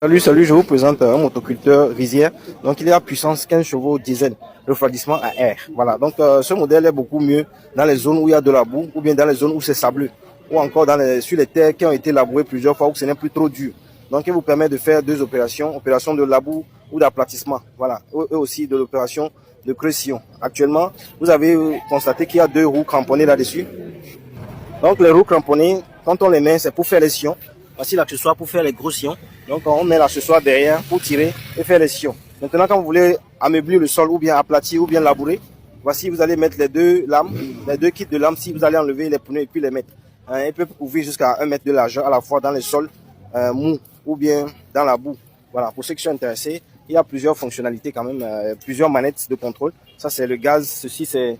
Salut, je vous présente un motoculteur rizière. Donc, il est à puissance 15 chevaux diesel, refroidissement à air. Voilà, donc ce modèle est beaucoup mieux dans les zones où il y a de la boue ou bien dans les zones où c'est sableux ou encore sur les terres qui ont été labourées plusieurs fois où ce n'est plus trop dur. Donc, il vous permet de faire deux opérations, opération de labour ou d'aplatissement. Voilà, et aussi de l'opération de creusillon. Actuellement, vous avez constaté qu'il y a deux roues cramponnées là-dessus. Donc, les roues cramponnées, quand on les met, c'est pour faire les sillons. Voici l'accessoire pour faire les gros sillons. Donc, on met l'accessoire derrière pour tirer et faire les sillons. Maintenant, quand vous voulez ameublir le sol ou bien aplatir ou bien labourer, voici, vous allez mettre les deux lames, les deux kits de lames. Si vous allez enlever les pneus et puis les mettre, ils peuvent couvrir jusqu'à 1 mètre de largeur à la fois dans les sols mous ou bien dans la boue. Voilà, pour ceux qui sont intéressés, il y a plusieurs fonctionnalités quand même, plusieurs manettes de contrôle. Ça, c'est le gaz. Ceci, c'est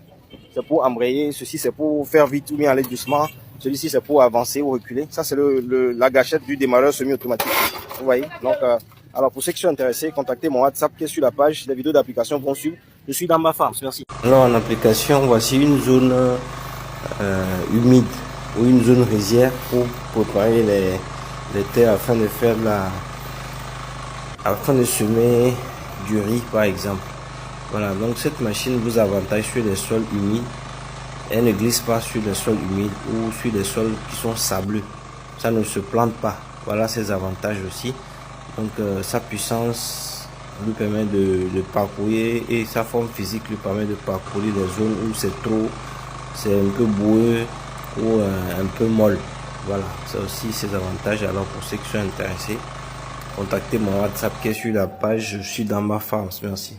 pour embrayer. Ceci, c'est pour faire vite ou bien aller doucement. Celui-ci, c'est pour avancer ou reculer. Ça, c'est la gâchette du démarreur semi-automatique. Vous voyez? Donc, alors, pour ceux qui sont intéressés, contactez mon WhatsApp qui est sur la page. Les vidéos d'application vont suivre. Je suis dans ma farm. Merci. Alors, en application, voici une zone humide ou une zone rizière pour préparer les terres afin de faire afin de semer du riz, par exemple. Voilà, donc cette machine vous avantage sur les sols humides. Elle ne glisse pas sur des sols humides ou sur des sols qui sont sableux. Ça ne se plante pas. Voilà ses avantages aussi. Donc sa puissance lui permet de parcourir et sa forme physique lui permet de parcourir des zones où c'est un peu boueux ou un peu molle. Voilà, ça aussi ses avantages. Alors pour ceux qui sont intéressés, contactez mon WhatsApp qui est sur la page. Je suis dans ma farm. Merci.